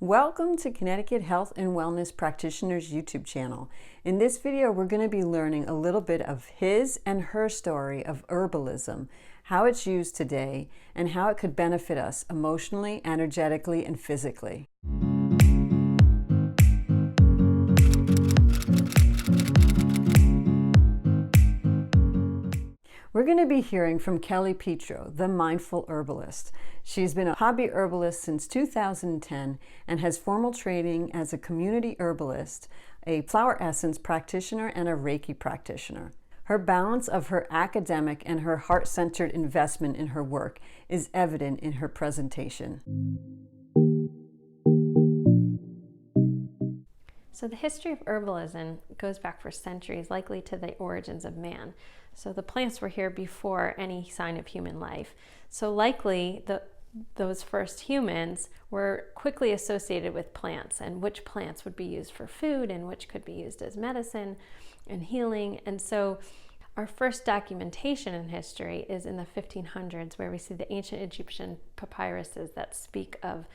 Welcome to Connecticut Health and Wellness Practitioner's YouTube channel. In this video, we're going to be learning a little bit of his and her story of herbalism, how it's used today, and how it could benefit us emotionally, energetically, and physically. We're going to be hearing from Kelly Pietro, the mindful herbalist. She's been a hobby herbalist since 2010 and has formal training as a community herbalist, a flower essence practitioner, and a reiki practitioner. Her balance of her academic and her heart-centered investment in her work is evident in her presentation. So the history of herbalism goes back for centuries, likely to the origins of man. So the plants were here before any sign of human life. So likely those first humans were quickly associated with plants, and which plants would be used for food and which could be used as medicine and healing. And so our first documentation in history is in the 1500s, where we see the ancient Egyptian papyruses that speak of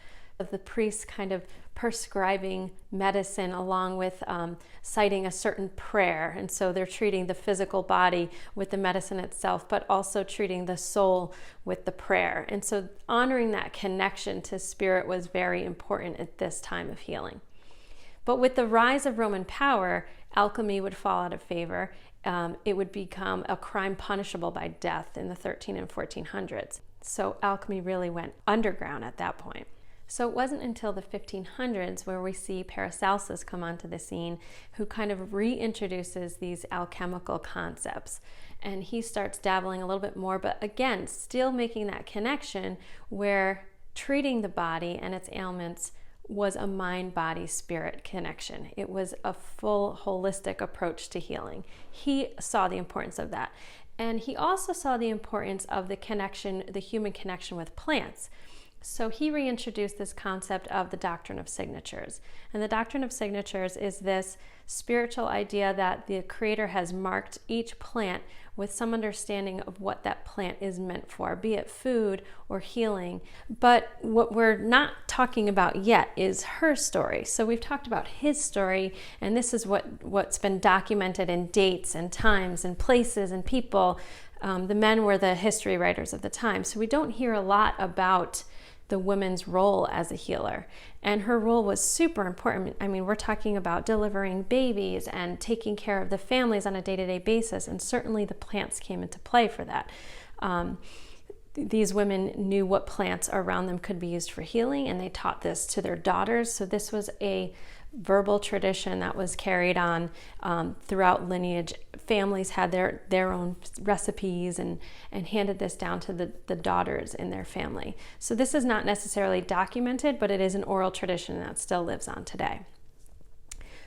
the priests kind of prescribing medicine along with citing a certain prayer. And so they're treating the physical body with the medicine itself, but also treating the soul with the prayer. And so honoring that connection to spirit was very important at this time of healing. But with the rise of Roman power, alchemy would fall out of favor. It would become a crime punishable by death in the 13 and 1400s. So alchemy really went underground at that point. So it wasn't until the 1500s where we see Paracelsus come onto the scene, who kind of reintroduces these alchemical concepts. And he starts dabbling a little bit more, but again, still making that connection where treating the body and its ailments was a mind-body-spirit connection. It was a full holistic approach to healing. He saw the importance of that. And he also saw the importance of the connection, the human connection with plants. So he reintroduced this concept of the doctrine of signatures. And the doctrine of signatures is this spiritual idea that the Creator has marked each plant with some understanding of what that plant is meant for, be it food or healing. But what we're not talking about yet is her story. So we've talked about his story, and this is what's been documented in dates and times and places and people. The men were the history writers of the time. So we don't hear a lot about the woman's role as a healer. And her role was super important. I mean, we're talking about delivering babies and taking care of the families on a day-to-day basis. And certainly the plants came into play for that. These women knew what plants around them could be used for healing, and they taught this to their daughters. So this was a verbal tradition that was carried on throughout lineage. Families had their own recipes and handed this down to the daughters in their family. So this is not necessarily documented, but it is an oral tradition that still lives on today.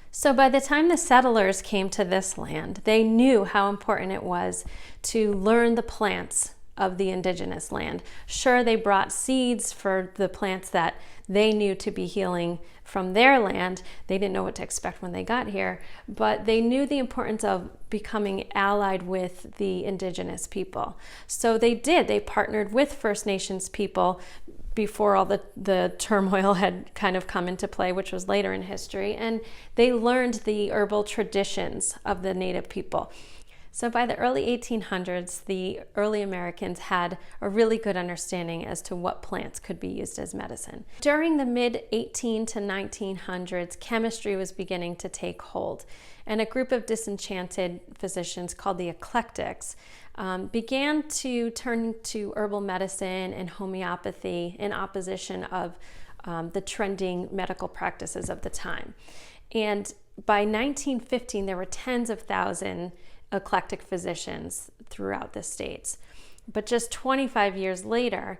So by the time the settlers came to this land, they knew how important it was to learn the plants of the indigenous land. Sure, they brought seeds for the plants that they knew to be healing from their land. They didn't know what to expect when they got here, but they knew the importance of becoming allied with the indigenous people. So they partnered with First Nations people before all the turmoil had kind of come into play, which was later in history, and they learned the herbal traditions of the native people. So by the early 1800s, the early Americans had a really good understanding as to what plants could be used as medicine. During the mid-18 to 1900s, chemistry was beginning to take hold, and a group of disenchanted physicians called the eclectics began to turn to herbal medicine and homeopathy in opposition of the trending medical practices of the time. And by 1915, there were tens of thousands eclectic physicians throughout the states. But just 25 years later,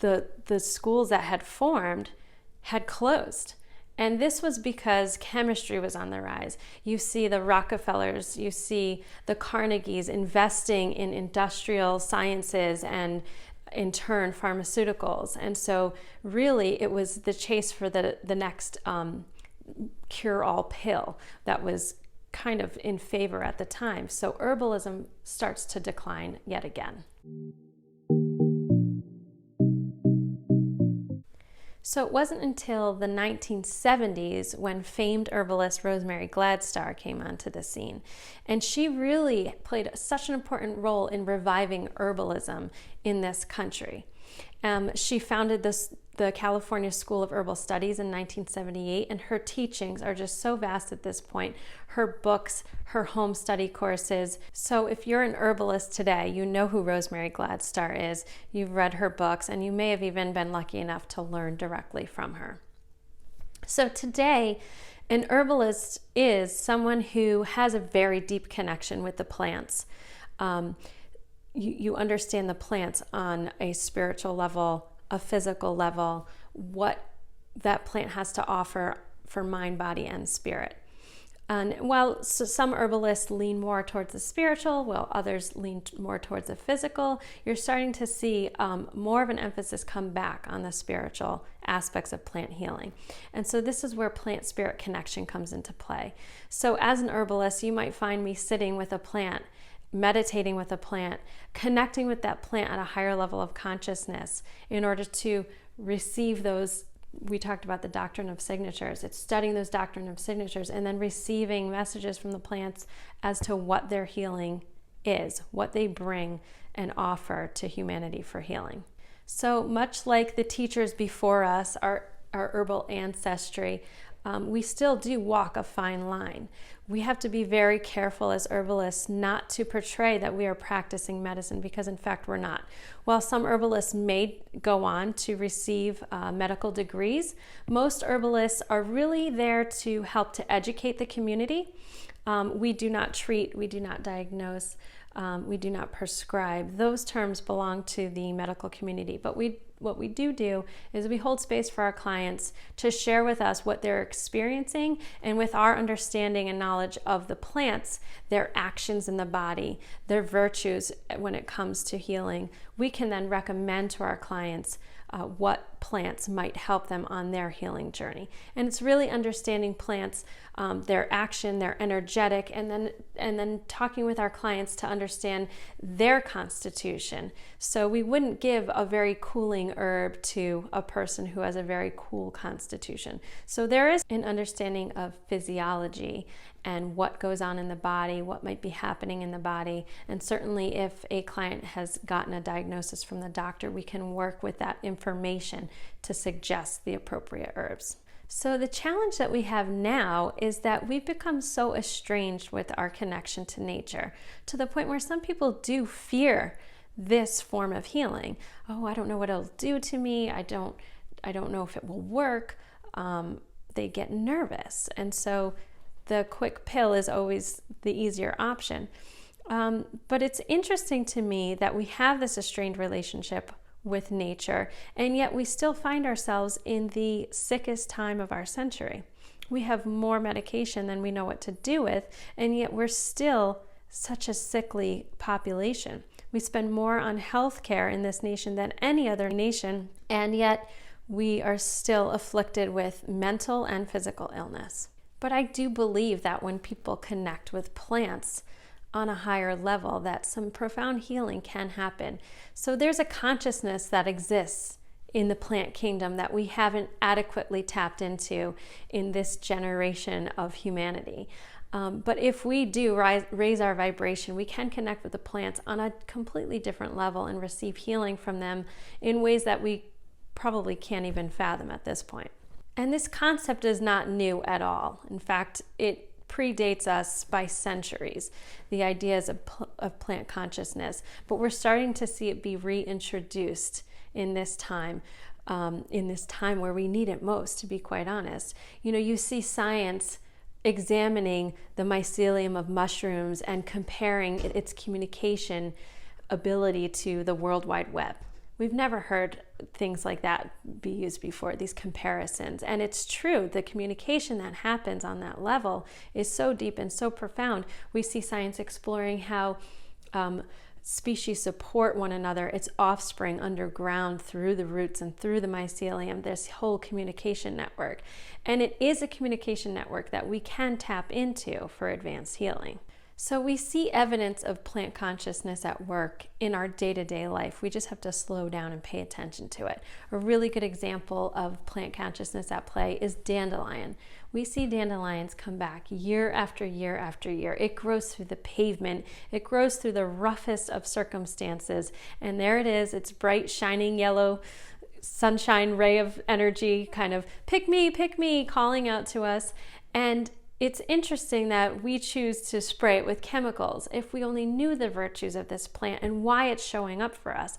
the schools that had formed had closed. And this was because chemistry was on the rise. You see the Rockefellers, you see the Carnegies investing in industrial sciences and in turn pharmaceuticals. And so really it was the chase for the next cure-all pill that was kind of in favor at the time. So herbalism starts to decline yet again. So it wasn't until the 1970s when famed herbalist Rosemary Gladstar came onto the scene. And she really played such an important role in reviving herbalism in this country. She founded the California School of Herbal Studies in 1978, and her teachings are just so vast at this point. Her books, her home study courses. So if you're an herbalist today, you know who Rosemary Gladstar is, you've read her books, and you may have even been lucky enough to learn directly from her. So today, an herbalist is someone who has a very deep connection with the plants. You understand the plants on a spiritual level, a physical level, what that plant has to offer for mind, body, and spirit. And while some herbalists lean more towards the spiritual, while others lean more towards the physical, you're starting to see more of an emphasis come back on the spiritual aspects of plant healing. And so this is where plant-spirit connection comes into play. So as an herbalist, you might find me sitting with a plant, meditating with a plant, connecting with that plant at a higher level of consciousness in order to receive those. We talked about the doctrine of signatures. It's studying those doctrine of signatures and then receiving messages from the plants as to what their healing is, what they bring and offer to humanity for healing. So much like the teachers before us, our herbal ancestry, we still do walk a fine line. We have to be very careful as herbalists not to portray that we are practicing medicine, because in fact we're not. While some herbalists may go on to receive medical degrees, most herbalists are really there to help to educate the community. We do not treat, we do not diagnose, we do not prescribe. Those terms belong to the medical community, but what we do is we hold space for our clients to share with us what they're experiencing, and with our understanding and knowledge of the plants, their actions in the body, their virtues when it comes to healing, we can then recommend to our clients what plants might help them on their healing journey. And it's really understanding plants, their action, their energetic, and then talking with our clients to understand their constitution. So we wouldn't give a very cooling herb to a person who has a very cool constitution. So there is an understanding of physiology and what goes on in the body, what might be happening in the body. And certainly if a client has gotten a diagnosis from the doctor, we can work with that information to suggest the appropriate herbs. So the challenge that we have now is that we've become so estranged with our connection to nature, to the point where some people do fear this form of healing. Oh, I don't know what it'll do to me. I don't know if it will work. They get nervous. And so the quick pill is always the easier option. But it's interesting to me that we have this estranged relationship with nature, and yet we still find ourselves in the sickest time of our century. We have more medication than we know what to do with, and yet we're still such a sickly population. We spend more on healthcare in this nation than any other nation, and yet we are still afflicted with mental and physical illness. But I do believe that when people connect with plants on a higher level, that some profound healing can happen. So there's a consciousness that exists in the plant kingdom that we haven't adequately tapped into in this generation of humanity. But if we do raise our vibration, we can connect with the plants on a completely different level and receive healing from them in ways that we probably can't even fathom at this point. And this concept is not new at all. In fact, it predates us by centuries, the ideas of plant consciousness. But we're starting to see it be reintroduced in this time where we need it most, to be quite honest. You know, you see science examining the mycelium of mushrooms and comparing its communication ability to the World Wide Web. We've never heard things like that be used before, these comparisons. And it's true, the communication that happens on that level is so deep and so profound. We see science exploring how species support one another, its offspring underground through the roots and through the mycelium, this whole communication network. And it is a communication network that we can tap into for advanced healing. So we see evidence of plant consciousness at work in our day-to-day life. We just have to slow down and pay attention to it. A really good example of plant consciousness at play is dandelion. We see dandelions come back year after year after year. It grows through the pavement. It grows through the roughest of circumstances. And there it is. It's bright, shining yellow sunshine ray of energy, kind of pick me, calling out to us. And it's interesting that we choose to spray it with chemicals. If we only knew the virtues of this plant and why it's showing up for us.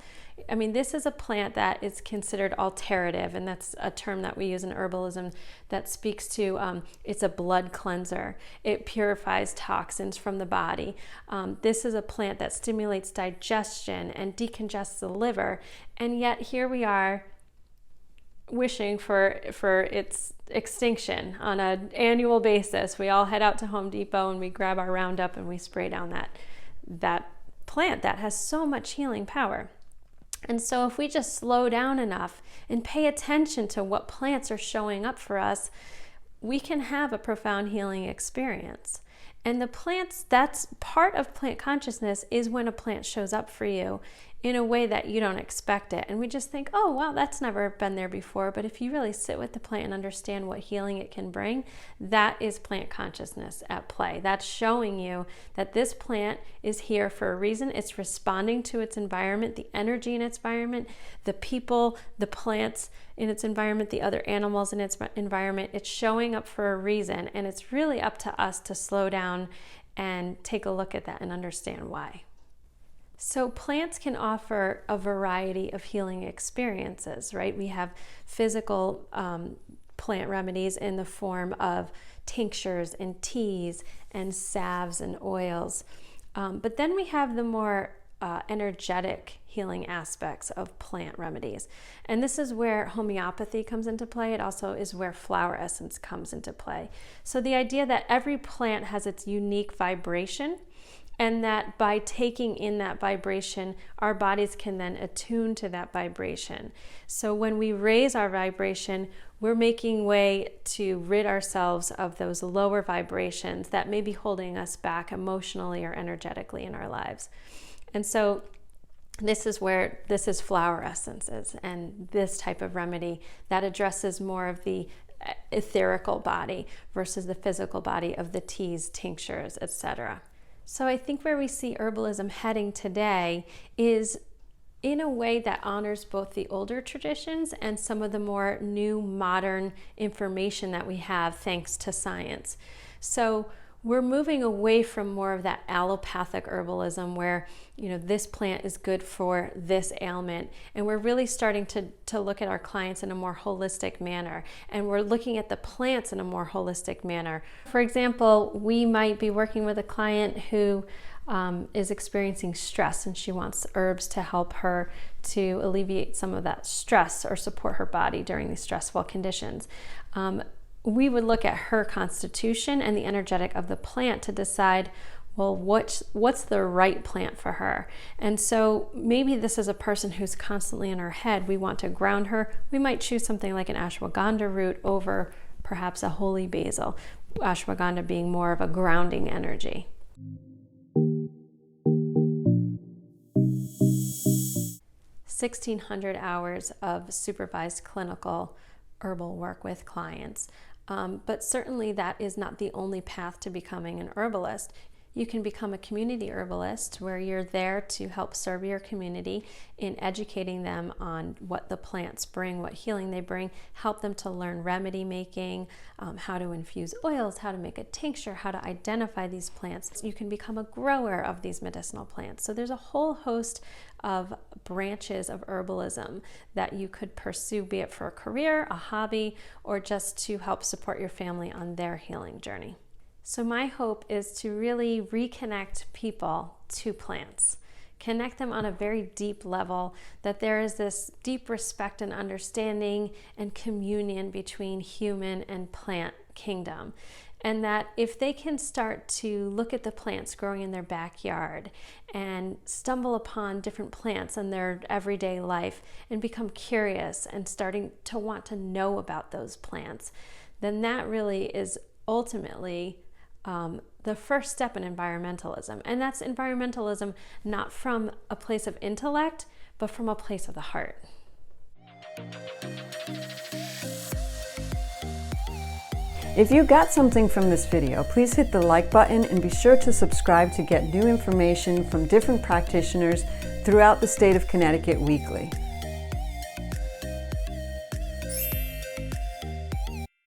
I mean, this is a plant that is considered alterative, and that's a term that we use in herbalism that speaks to it's a blood cleanser. It purifies toxins from the body. This is a plant that stimulates digestion and decongests the liver, and yet here we are wishing for its extinction on an annual basis. We all head out to Home Depot and we grab our Roundup and we spray down that plant that has so much healing power. And so if we just slow down enough and pay attention to what plants are showing up for us, we can have a profound healing experience. And the plants, that's part of plant consciousness, is when a plant shows up for you in a way that you don't expect it. And we just think, oh, wow, that's never been there before. But if you really sit with the plant and understand what healing it can bring, that is plant consciousness at play. That's showing you that this plant is here for a reason. It's responding to its environment, the energy in its environment, the people, the plants in its environment, the other animals in its environment. It's showing up for a reason. And it's really up to us to slow down and take a look at that and understand why. So plants can offer a variety of healing experiences, right? We have physical plant remedies in the form of tinctures and teas and salves and oils. But then we have the more energetic healing aspects of plant remedies. And this is where homeopathy comes into play. It also is where flower essence comes into play. So the idea that every plant has its unique vibration, and that by taking in that vibration, our bodies can then attune to that vibration. So when we raise our vibration, we're making way to rid ourselves of those lower vibrations that may be holding us back emotionally or energetically in our lives. And so this is flower essences and this type of remedy that addresses more of the etherical body versus the physical body of the teas, tinctures, etc. So I think where we see herbalism heading today is in a way that honors both the older traditions and some of the more new modern information that we have thanks to science. So we're moving away from more of that allopathic herbalism where, this plant is good for this ailment. And we're really starting to look at our clients in a more holistic manner. And we're looking at the plants in a more holistic manner. For example, we might be working with a client who is experiencing stress, and she wants herbs to help her to alleviate some of that stress or support her body during these stressful conditions. We would look at her constitution and the energetic of the plant to decide, well, what's the right plant for her? And so maybe this is a person who's constantly in her head. We want to ground her. We might choose something like an ashwagandha root over perhaps a holy basil, ashwagandha being more of a grounding energy. (1,600 hours of supervised clinical herbal work with clients. But certainly that is not the only path to becoming an herbalist. You can become a community herbalist where you're there to help serve your community in educating them on what the plants bring, what healing they bring, help them to learn remedy making, how to infuse oils, how to make a tincture, how to identify these plants. You can become a grower of these medicinal plants. So there's a whole host of branches of herbalism that you could pursue, be it for a career, a hobby, or just to help support your family on their healing journey. So my hope is to really reconnect people to plants, connect them on a very deep level, that there is this deep respect and understanding and communion between human and plant kingdom. And that if they can start to look at the plants growing in their backyard and stumble upon different plants in their everyday life and become curious and starting to want to know about those plants, then that really is ultimately the first step in environmentalism. And that's environmentalism not from a place of intellect, but from a place of the heart. If you got something from this video, please hit the like button and be sure to subscribe to get new information from different practitioners throughout the state of Connecticut weekly.